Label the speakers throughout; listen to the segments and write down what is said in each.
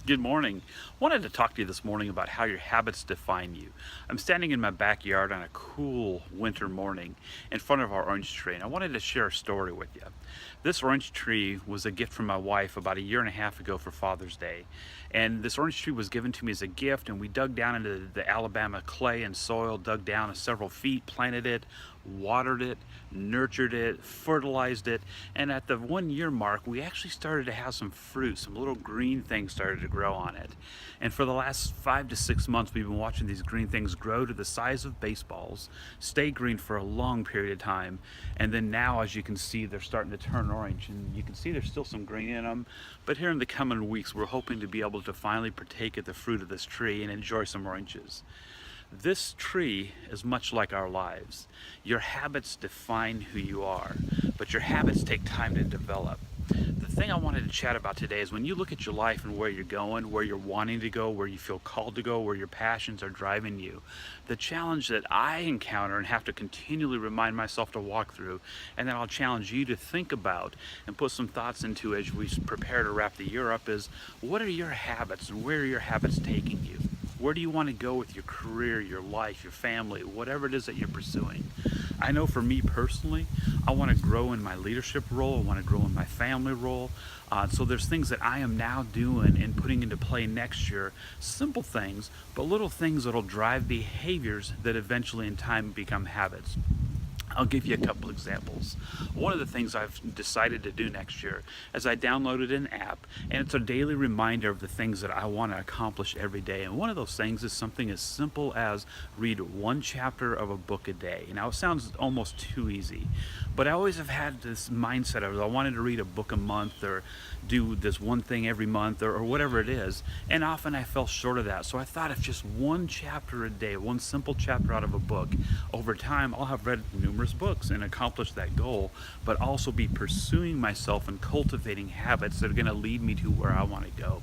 Speaker 1: Good morning. Wanted to talk to you this morning about how your habits define you. I'm standing in my backyard on a cool winter morning in front of our orange tree, and I wanted to share a story with you. This orange tree was a gift from my wife about a year and a half ago for Father's Day. And this orange tree was given to me as a gift, and we dug down into the Alabama clay and soil, dug down several feet, planted it, watered it, nurtured it, fertilized it, and at the 1 year mark, we actually started to have some fruit, some little green things started to grow on it. And for the last 5 to 6 months, we've been watching these green things grow to the size of baseballs, stay green for a long period of time, and then now, as you can see, they're starting to turn orange, and you can see there's still some green in them. But here in the coming weeks, we're hoping to be able to finally partake of the fruit of this tree and enjoy some oranges. This tree is much like our lives. Your habits define who you are, but your habits take time to develop. The thing I wanted to chat about today is when you look at your life and where you're going, where you're wanting to go, where you feel called to go, where your passions are driving you, the challenge that I encounter and have to continually remind myself to walk through, and then I'll challenge you to think about and put some thoughts into as we prepare to wrap the year up is, what are your habits and where are your habits taking you? Where do you want to go with your career, your life, your family, whatever it is that you're pursuing? I know for me personally, I want to grow in my leadership role. I want to grow in my family role. So there's things that I am now doing and putting into play next year. Simple things, but little things that'll drive behaviors that eventually in time become habits. I'll give you a couple examples. One of the things I've decided to do next year is I downloaded an app, and it's a daily reminder of the things that I want to accomplish every day. And one of those things is something as simple as read one chapter of a book a day. Now, it sounds almost too easy, but I always have had this mindset of I wanted to read a book a month or do this one thing every month or whatever it is. And often I fell short of that. So I thought if just one chapter a day, one simple chapter out of a book, over time I'll have read numerous books and accomplish that goal, but also be pursuing myself and cultivating habits that are going to lead me to where I want to go.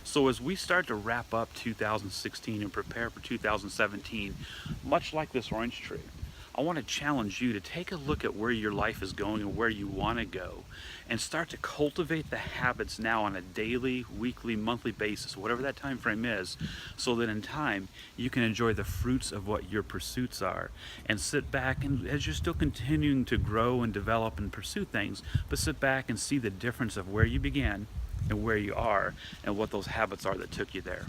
Speaker 1: So as we start to wrap up 2016 and prepare for 2017, much like this orange tree, I want to challenge you to take a look at where your life is going and where you want to go and start to cultivate the habits now on a daily, weekly, monthly basis, whatever that time frame is, so that in time you can enjoy the fruits of what your pursuits are and sit back and as you're still continuing to grow and develop and pursue things, but sit back and see the difference of where you began and where you are and what those habits are that took you there.